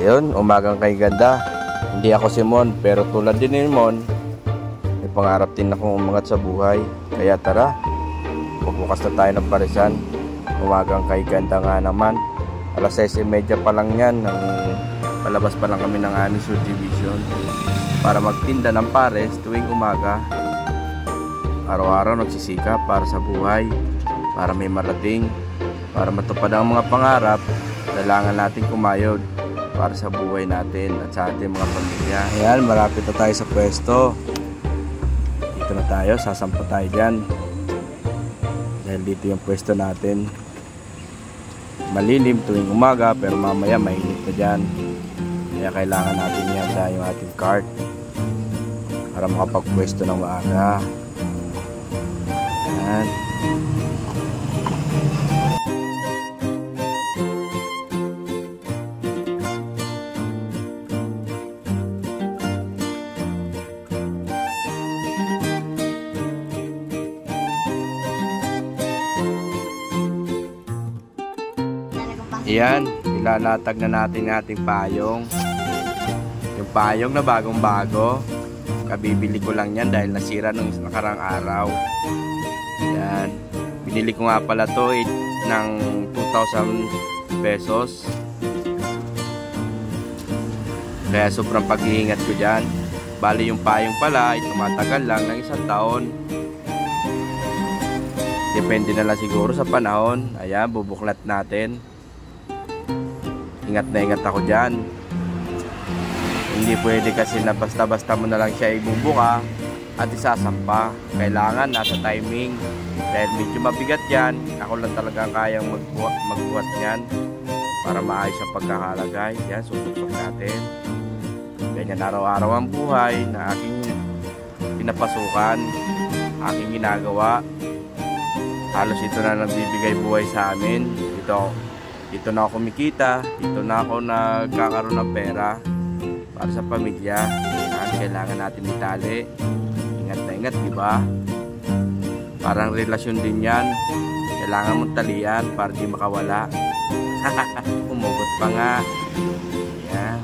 Ayun, umagang kay ganda. Hindi ako si Mon, pero tulad din ni Mon, may pangarap din akong umangat sa buhay. Kaya tara, bubukas na tayo ng parisan. Umagang kay ganda nga naman. Alas 6:30 pa lang yan, palabas pa lang kami ng aming subdivision para magtinda ng pares tuwing umaga. Araw-araw nagsisikap para sa buhay, para may marating, para matupad ang mga pangarap. Kailangan natin kumayod para sa buhay natin at sa ating mga pamilya. Ayan, malapit na tayo sa pwesto. Dito na tayo, sasampa tayo dyan. Dahil dito yung pwesto natin. Malilim tuwing umaga, pero mamaya mainit na dyan. Kaya kailangan natin ihanda yung ating cart para makapagpwesto ng maaga. Ayan. Ayan, ilalatag na natin ating payong. Yung payong na bagong-bago. Kabibili ko lang yan dahil nasira nung nakarang araw. Ayan. Binili ko nga pala to ng 2,000 pesos. Kaya sobrang pag-iingat ko dyan. Bali yung payong pala ay tumatagal lang ng 1 taon. Depende na lang siguro sa panahon. Ayan, bubuklat natin. Ingat na ingat ako dyan. Hindi pwede kasi na basta-basta mo na lang siya ibubuka at isasampa. Kailangan nasa timing. Dahil medyo mabigat yan, ako lang talaga kayang magbuhat yan para maayos ang pagkakalagay. Yan, susuksok natin. Ganyan araw-araw ang buhay na aking pinapasukan, aking ginagawa. Halos ito na nagbibigay buhay sa amin. Dito na ako kumikita, dito na ako nagkakaroon ng pera para sa pamilya. Kailangan natin itali. Ingat na ingat, diba? Parang relasyon din yan. Kailangan mong talian para di makawala. Umugot pa nga. Yan.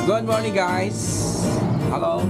Good morning guys. Hello.